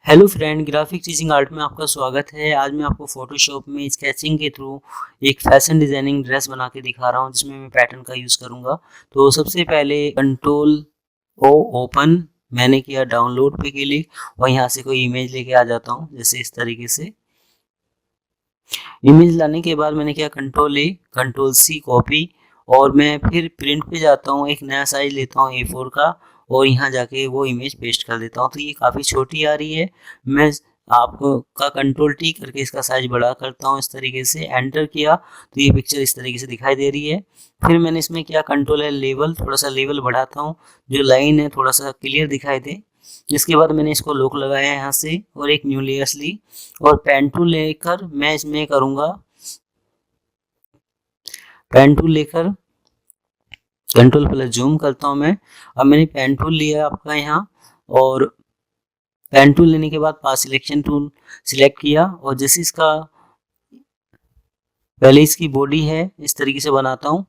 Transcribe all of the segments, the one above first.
Hello friend, graphic teaching art में आपका स्वागत है। आज मैं आपको फोटोशॉप में स्केचिंग के थ्रू एक फैशन डिजाइनिंग ड्रेस बना के दिखा रहा हूँ, जिसमें मैं पैटर्न का यूज़ करूँगा। तो सबसे पहले कंट्रोल ओ ओपन मैंने किया, डाउनलोड पे क्लिक और यहाँ से कोई इमेज लेके आ जाता हूँ। जैसे इस तरीके से इमेज लाने के बाद मैंने किया control A control C copy, और मैं फिर प्रिंट पे जाता हूँ। एक नया साइज लेता हूँ A4 का और यहाँ जाके वो इमेज पेस्ट कर देता हूँ। तो ये काफ़ी छोटी आ रही है। मैं आपका कंट्रोल टी करके इसका साइज बड़ा करता हूँ। इस तरीके से एंटर किया तो ये पिक्चर इस तरीके से दिखाई दे रही है। फिर मैंने इसमें किया कंट्रोल है लेवल, थोड़ा सा लेवल बढ़ाता हूँ, जो लाइन है थोड़ा सा क्लियर दिखाई दे। इसके बाद मैंने इसको लॉक लगाया यहाँ से और एक न्यू लेयर्स ली और पेन टूल लेकर मैं इसमें करूँगा, पेन टूल लेकर कंट्रोल प्लस जूम करता हूँ मैं। अब मैंने पेन टूल लिया आपका यहाँ, और पेन टूल लेने के बाद पास सिलेक्शन टूल सिलेक्ट किया और जैसे इसका पहले इसकी बॉडी है इस तरीके से बनाता हूँ।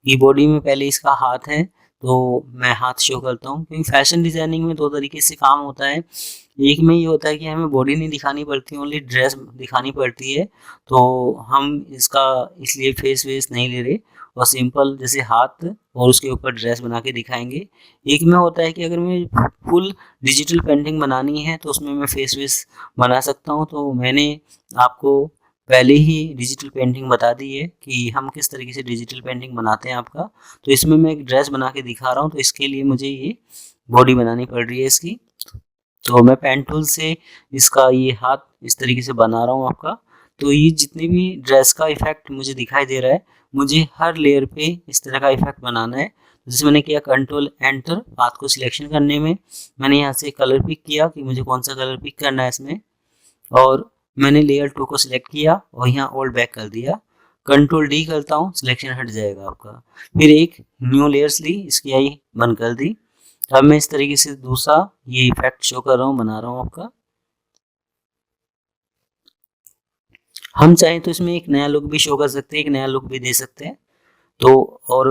ये बॉडी में पहले इसका हाथ है तो मैं हाथ शो करता हूँ, क्योंकि फैशन डिजाइनिंग में दो तरीके से काम होता है। एक में ये होता है कि हमें बॉडी नहीं दिखानी पड़ती, ओनली ड्रेस दिखानी पड़ती है। तो हम इसका इसलिए फेस वेस नहीं ले रहे और सिंपल जैसे हाथ और उसके ऊपर ड्रेस बना के दिखाएंगे। एक में होता है कि अगर मैं फुल डिजिटल पेंटिंग बनानी है तो उसमें मैं फेस वेस बना सकता हूँ। तो मैंने आपको पहले ही डिजिटल पेंटिंग बता दी है कि हम किस तरीके से डिजिटल पेंटिंग बनाते हैं आपका। तो इसमें मैं एक ड्रेस बना के दिखा रहा हूँ, तो इसके लिए मुझे ये बॉडी बनानी पड़ रही है इसकी। तो मैं पेन टूल से इसका ये हाथ इस तरीके से बना रहा हूँ आपका। तो ये जितने भी ड्रेस का इफेक्ट मुझे दिखाई दे रहा है, मुझे हर लेयर पे इस तरह का इफेक्ट बनाना है। जैसे मैंने किया कंट्रोल एंटर पाथ को सिलेक्शन करने में, मैंने यहाँ से कलर पिक किया कि मुझे कौन सा कलर पिक करना है इसमें, और मैंने लेयर 2 को सिलेक्ट किया और यहाँ ऑल बैक कर दिया। कंट्रोल डी करता हूँ, सिलेक्शन हट जाएगा आपका। फिर एक न्यू लेयर्स ली, इसकी आई बंद कर दी। अब मैं इस तरीके से दूसरा ये इफेक्ट शो कर रहा हूँ, बना रहा हूँ आपका। हम चाहें तो इसमें एक नया लुक भी शो कर सकते हैं, एक नया लुक भी दे सकते हैं। तो और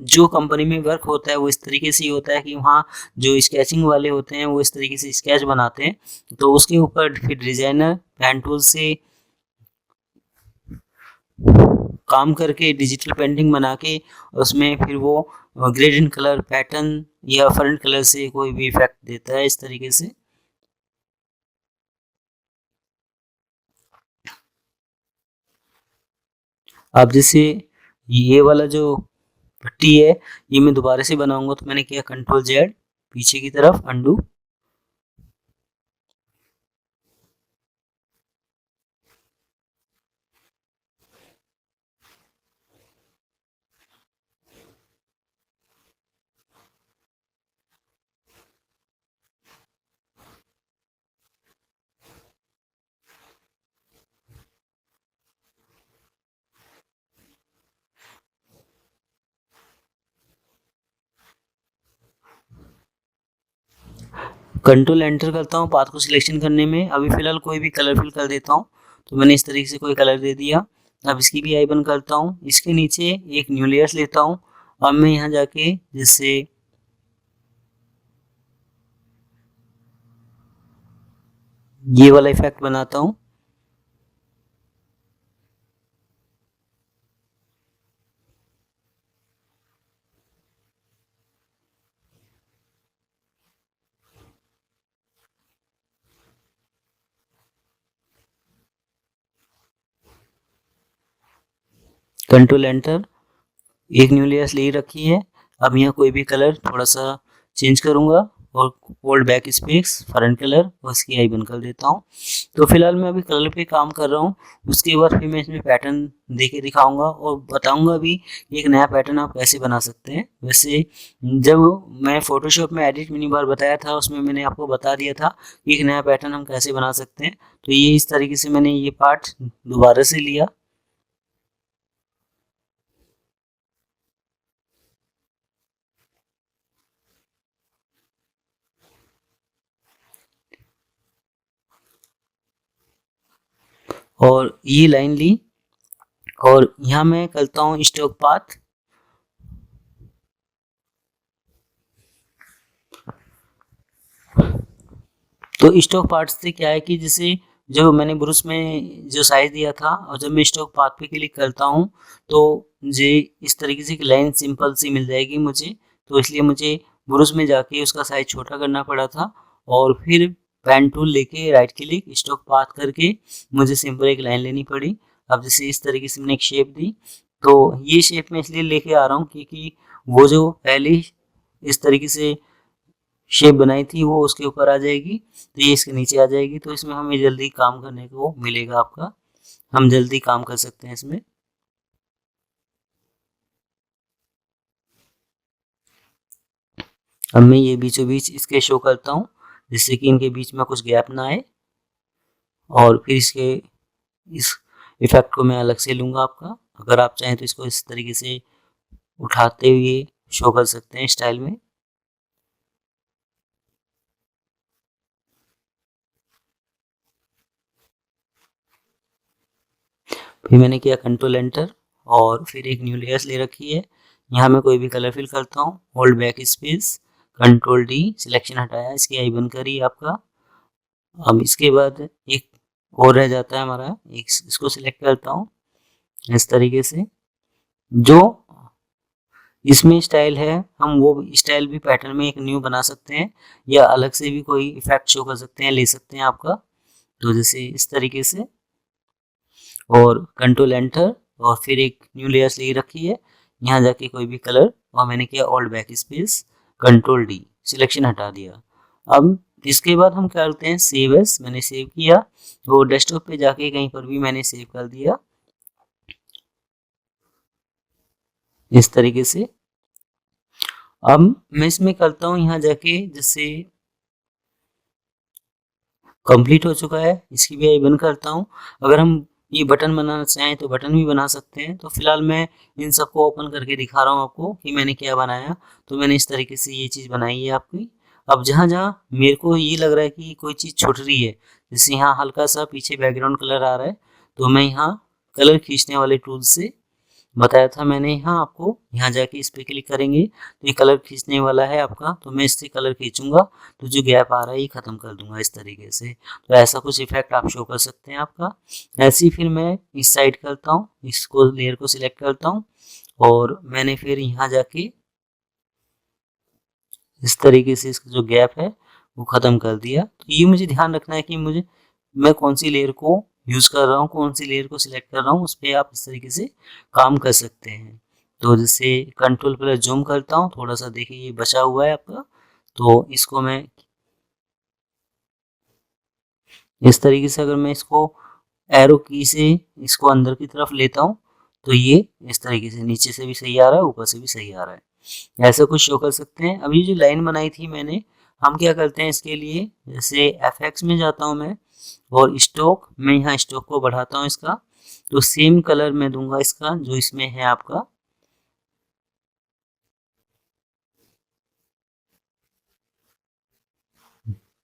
जो कंपनी में वर्क होता है वो इस तरीके से ही होता है कि वहाँ जो स्केचिंग वाले होते हैं वो इस तरीके से स्केच बनाते हैं। तो उसके ऊपर फिर डिजाइनर पेन टूल से काम करके डिजिटल पेंटिंग बना के उसमें फिर वो ग्रेडियंट कलर पैटर्न या फरंट कलर से कोई भी इफेक्ट देता है इस तरीके से। अब जैसे ये वाला जो पट्टी है ये मैं दोबारा से बनाऊंगा, तो मैंने किया कंट्रोल जेड पीछे की तरफ अंडू। कंट्रोल एंटर करता हूँ पाथ को सिलेक्शन करने में। अभी फिलहाल कोई भी कलर फिल कर देता हूँ, तो मैंने इस तरीके से कोई कलर दे दिया। अब इसकी भी आई बंद करता हूँ। इसके नीचे एक न्यू लेयर्स लेता हूँ। अब मैं यहाँ जाके जैसे ये वाला इफेक्ट बनाता हूँ। कंट्रोल एंटर, एक न्यू लेयर्स ले रखी है। अब यहाँ कोई भी कलर थोड़ा सा चेंज करूंगा और old back space front colour और इसकी आई बंद कर देता हूँ। तो फिलहाल मैं अभी कलर पे काम कर रहा हूँ। उसके बाद फिर मैं इसमें पैटर्न दे के दिखाऊंगा और बताऊंगा भी कि एक नया पैटर्न आप कैसे बना सकते हैं। वैसे जब मैं फोटोशॉप में एडिट मिनी बार बताया था उसमें मैंने आपको बता दिया था कि एक नया पैटर्न हम कैसे बना सकते हैं। तो ये इस तरीके से मैंने ये पार्ट दोबारा से लिया और ये लाइन ली और यहाँ मैं करता हूँ स्ट्रोक पाथ। तो स्टॉक पार्ट से क्या है कि जैसे जो मैंने ब्रुश में जो साइज दिया था और जब मैं स्टॉक पाथ पे क्लिक करता हूँ तो मुझे इस तरीके से एक लाइन सिंपल सी मिल जाएगी मुझे। तो इसलिए मुझे ब्रुश में जाके उसका साइज छोटा करना पड़ा था और फिर पेन टूल लेके राइट क्लिक स्टॉक पाथ करके मुझे सिंपल एक लाइन लेनी पड़ी। अब जैसे इस तरीके से मैंने एक शेप दी, तो ये शेप मैं इसलिए लेके आ रहा हूँ क्योंकि वो जो पहले इस तरीके से शेप बनाई थी वो उसके ऊपर आ जाएगी, तो ये इसके नीचे आ जाएगी, तो इसमें हमें जल्दी काम करने को मिलेगा आपका, हम जल्दी काम कर सकते हैं इसमें। अब मैं ये बीचों बीच इसके शो करता हूँ जिससे कि इनके बीच में कुछ गैप ना आए, और फिर इसके इस इफेक्ट को मैं अलग से लूँगा आपका। अगर आप चाहें तो इसको इस तरीके से उठाते हुए शो कर सकते हैं स्टाइल में। फिर मैंने किया कंट्रोल एंटर और फिर एक न्यू लेयर्स ले रखी है। यहाँ मैं कोई भी कलर फिल करता हूँ, hold back space, control D, selection हटाया, इसकी आई बंद करी आपका। अब इसके बाद एक और रह जाता है हमारा, एक इसको सिलेक्ट करता हूँ इस तरीके से। जो इसमें स्टाइल है हम वो स्टाइल भी पैटर्न में एक न्यू बना सकते हैं या अलग से भी कोई इफेक्ट शो कर सकते हैं, ले सकते हैं आपका। तो जैसे इस तरीके से और कंट्रोल एंटर और फिर एक न्यू लेयर्स ले रखी है, यहाँ जाके कोई भी कलर और मैंने किया alt back space, control D, selection हटा दिया। अब इसके बाद हम क्या करते हैं सेव एस, मैंने सेव किया वो डेस्कटॉप पे जाके कहीं पर भी मैंने सेव कर दिया इस तरीके से। अब मैं इसमें करता हूँ यहाँ जाके जैसे कंप्लीट हो चुका है, इसकी भी आई बंद करता हूँ। अगर हम ये बटन बनाना चाहें तो बटन भी बना सकते हैं। तो फिलहाल मैं इन सबको ओपन करके दिखा रहा हूँ आपको कि मैंने क्या बनाया। तो मैंने इस तरीके से ये चीज़ बनाई है आपकी। अब जहाँ जहाँ मेरे को ये लग रहा है कि कोई चीज़ छूट रही है, जैसे यहाँ हल्का सा पीछे बैकग्राउंड कलर आ रहा है, तो मैं यहाँ कलर खींचने वाले टूल से बताया था मैंने, यहाँ आपको यहाँ जाके इस पे क्लिक करेंगे तो ये कलर खींचने वाला है आपका, तो मैं इससे कलर खींचूंगा तो जो गैप आ रहा है ये खत्म कर दूंगा इस तरीके से। तो ऐसा कुछ इफेक्ट आप शो कर सकते हैं आपका। ऐसे ही फिर मैं इस साइड करता हूँ, इसको लेयर को सिलेक्ट करता हूँ और मैंने फिर यहाँ जाके इस तरीके से इसका जो गैप है वो ख़त्म कर दिया। तो ये मुझे ध्यान रखना है कि मैं कौन सी लेयर को यूज़ कर रहा हूँ, कौन सी लेयर को सिलेक्ट कर रहा हूँ, उस पर आप इस तरीके से काम कर सकते हैं। तो जैसे कंट्रोल प्लस जूम करता हूँ, थोड़ा सा देखिए ये बचा हुआ है आपका, तो इसको मैं इस तरीके से अगर मैं इसको एरो की से इसको अंदर की तरफ लेता हूँ तो ये इस तरीके से नीचे से भी सही आ रहा है, ऊपर से भी सही आ रहा है। ऐसा कुछ शो कर सकते हैं। अब ये जो लाइन बनाई थी मैंने, हम क्या करते हैं इसके लिए, जैसे एफएक्स में जाता हूँ मैं और स्ट्रोक, मैं यहाँ स्ट्रोक को बढ़ाता हूँ इसका, तो सेम कलर मैं दूंगा इसका जो इसमें है आपका।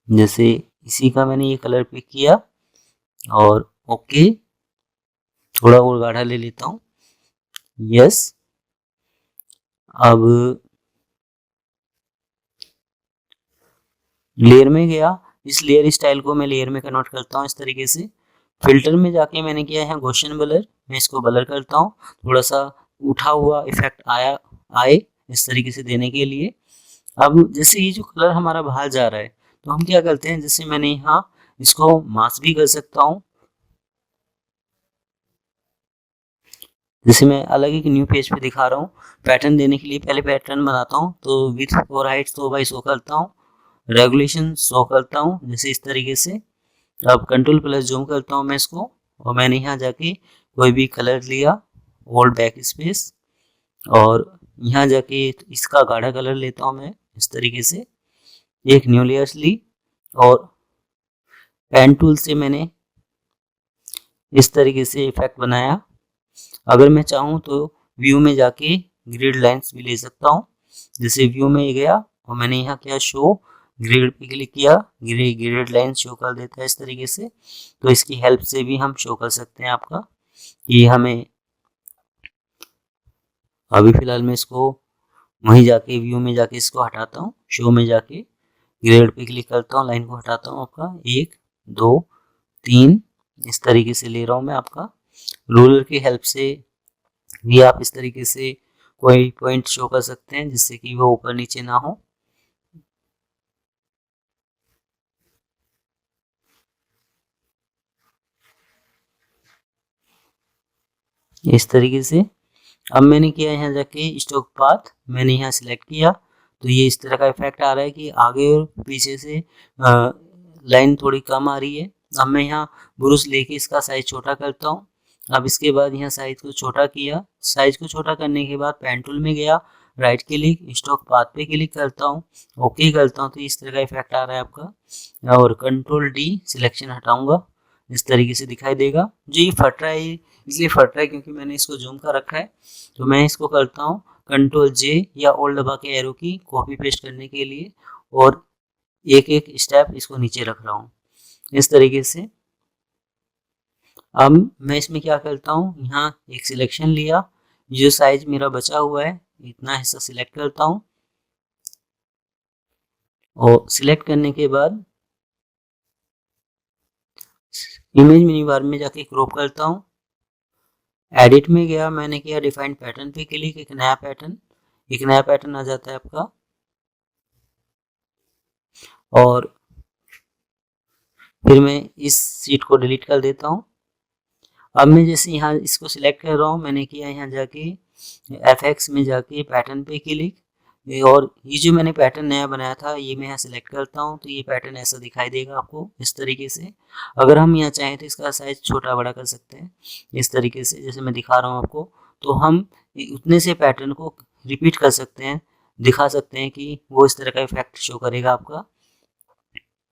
जैसे इसी का मैंने ये कलर पिक किया और ओके, थोड़ा और गाढ़ा ले लेता हूँ, यस। अब लेयर में गया, इस लेयर स्टाइल को मैं लेयर में कन्वर्ट करता हूँ इस तरीके से। फिल्टर में जाके मैंने किया है गॉसियन ब्लर, मैं इसको ब्लर करता हूँ, थोड़ा सा उठा हुआ इफेक्ट आए इस तरीके से देने के लिए। अब जैसे ये जो कलर हमारा बाहर जा रहा है तो हम क्या करते हैं, जैसे मैंने यहाँ इसको मास्क भी कर सकता हूँ। जैसे मैं अलग एक न्यू पेज पे दिखा रहा हूँ, पैटर्न देने के लिए पहले पैटर्न बनाता हूँ, तो विथ और हाइट 100 बाई 100 करता हूँ, रेगुलेशन 100 करता हूँ जैसे इस तरीके से। अब कंट्रोल प्लस जूम करता हूँ मैं इसको और मैंने यहाँ जाके कोई भी कलर लिया, होल्ड बैक स्पेस, और यहाँ जाके इसका गाढ़ा कलर लेता हूँ मैं इस तरीके से। एक न्यू लेयर्स ली और पेन टूल से मैंने इस तरीके से इफेक्ट बनाया। अगर मैं चाहूँ तो व्यू में जाके ग्रिड लाइंस भी ले सकता हूँ। जैसे व्यू में गया और मैंने यहाँ क्या शो ग्रिड पे क्लिक किया, ग्रिड लाइन शो कर देता है इस तरीके से। तो इसकी हेल्प से भी हम शो कर सकते हैं आपका, ये हमें अभी फिलहाल मैं इसको वहीं जाके व्यू में जाके इसको हटाता हूँ, शो में जाके ग्रेड पे क्लिक करता हूँ, लाइन को हटाता हूँ आपका, 1 2 3 इस तरीके से ले रहा हूँ मैं आपका। रूलर की हेल्प से भी आप इस तरीके से कोई पॉइंट शो कर सकते हैं जिससे कि वो ऊपर नीचे ना हो। इस तरीके से अब मैंने किया यहाँ जाके स्ट्रोक पाथ मैंने यहाँ सिलेक्ट किया, तो ये इस तरह का इफेक्ट आ रहा है कि आगे और पीछे से लाइन थोड़ी कम आ रही है। अब मैं यहाँ ब्रश लेके इसका साइज छोटा करता हूँ। अब इसके बाद यहाँ साइज को छोटा किया, साइज को छोटा करने के बाद पेन टूल में गया, राइट क्लिक स्ट्रोक पाथ पे क्लिक करता हूँ, ओके करता हूँ, तो इस तरह का इफेक्ट आ रहा है आपका। और कंट्रोल डी सिलेक्शन हटाऊंगा, इस तरीके से दिखाई देगा। जो ये फट रहा है इसलिए फट रहा है क्योंकि मैंने इसको जूम कर रखा है। तो मैं इसको करता हूँ कंट्रोल जे या ओल्ड दबा के एरो की कॉपी पेस्ट करने के लिए, और एक एक स्टेप इसको नीचे रख रहा हूँ इस तरीके से। अब मैं इसमें क्या करता हूँ, यहाँ एक सिलेक्शन लिया, जो साइज मेरा बचा हुआ है इतना हिस्सा सिलेक्ट करता हूँ, और सिलेक्ट करने के बाद इमेज मिनी बार में जाके क्रॉप करता हूँ। एडिट में गया, मैंने किया डिफाइंड पैटर्न पे क्लिक, एक नया पैटर्न आ जाता है आपका। और फिर मैं इस सीट को डिलीट कर देता हूँ। अब मैं जैसे यहाँ इसको सिलेक्ट कर रहा हूँ, मैंने किया यहाँ जाके FX में जाके पैटर्न पे क्लिक, और ये जो मैंने पैटर्न नया बनाया था ये मैं यहाँ सिलेक्ट करता हूँ, तो ये पैटर्न ऐसा दिखाई देगा आपको इस तरीके से। अगर हम यहाँ चाहें तो इसका साइज छोटा बड़ा कर सकते हैं इस तरीके से, जैसे मैं दिखा रहा हूँ आपको। तो हम उतने से पैटर्न को रिपीट कर सकते हैं, दिखा सकते हैं कि वो इस तरह का इफेक्ट शो करेगा आपका।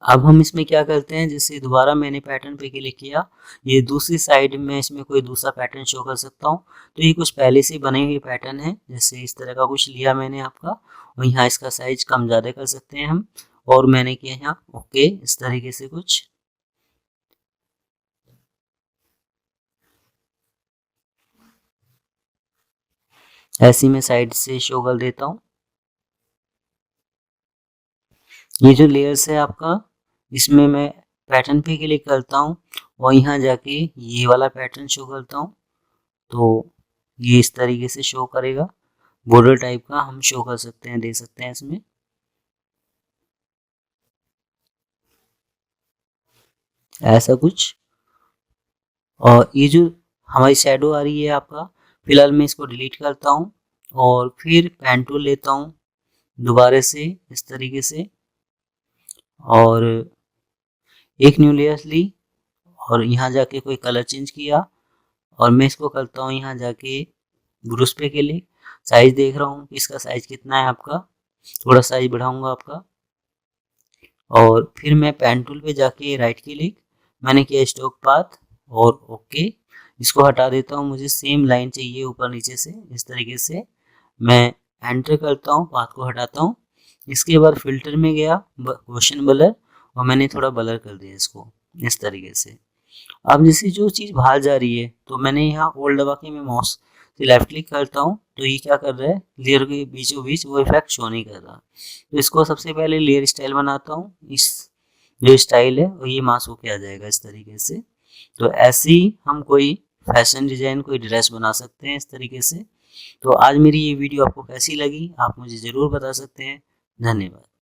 अब हम इसमें क्या करते हैं, जैसे दोबारा मैंने पैटर्न पे क्लिक किया, ये दूसरी साइड में इसमें कोई दूसरा पैटर्न शो कर सकता हूँ। तो ये कुछ पहले से बने हुए पैटर्न है, जैसे इस तरह का कुछ लिया मैंने आपका, और यहाँ इसका साइज कम ज़्यादा कर सकते हैं हम। और मैंने किया यहाँ ओके इस तरीके से कुछ। ऐसी मैं साइड से शो कर देता हूँ। ये जो लेयर्स है आपका, इसमें मैं पैटर्न पे क्लिक करता हूँ और यहाँ जाके ये वाला पैटर्न शो करता हूँ, तो ये इस तरीके से शो करेगा। बॉर्डर टाइप का हम शो कर सकते हैं, दे सकते हैं इसमें ऐसा कुछ। और ये जो हमारी शैडो आ रही है आपका, फिलहाल मैं इसको डिलीट करता हूँ और फिर पेन टूल लेता हूँ दोबारा से इस तरीके से, और एक न्यू लेयर ली और यहाँ जाके कोई कलर चेंज किया, और मैं इसको करता हूँ यहाँ जाके ब्रश पे के लिए साइज देख रहा हूँ कि इसका साइज कितना है आपका, थोड़ा साइज बढ़ाऊंगा आपका। और फिर मैं पेन टूल पे जाके राइट क्लिक, मैंने किया स्ट्रोक पाथ और ओके, इसको हटा देता हूँ, मुझे सेम लाइन चाहिए ऊपर नीचे से इस तरीके से। मैं एंटर करता हूँ, पाथ को हटाता हूँ। इसके बाद फिल्टर में गया, मोशन ब्लर, और मैंने थोड़ा ब्लर कर दिया इसको इस तरीके से। अब जैसे जो चीज़ बाहर जा रही है, तो मैंने यहाँ होल्ड दबा के मैं माउस से लेफ्ट क्लिक करता हूँ, तो ये क्या कर रहा है, लेयर के बीचों बीच वो इफेक्ट शो नहीं कर रहा। तो इसको सबसे पहले लेयर स्टाइल बनाता हूँ, इस जो स्टाइल है वो ये मास होके आ जाएगा इस तरीके से। तो ऐसे ही हम कोई फैशन डिजाइन, कोई ड्रेस बना सकते हैं इस तरीके से। तो आज मेरी ये वीडियो आपको कैसी लगी आप मुझे ज़रूर बता सकते हैं। धन्यवाद।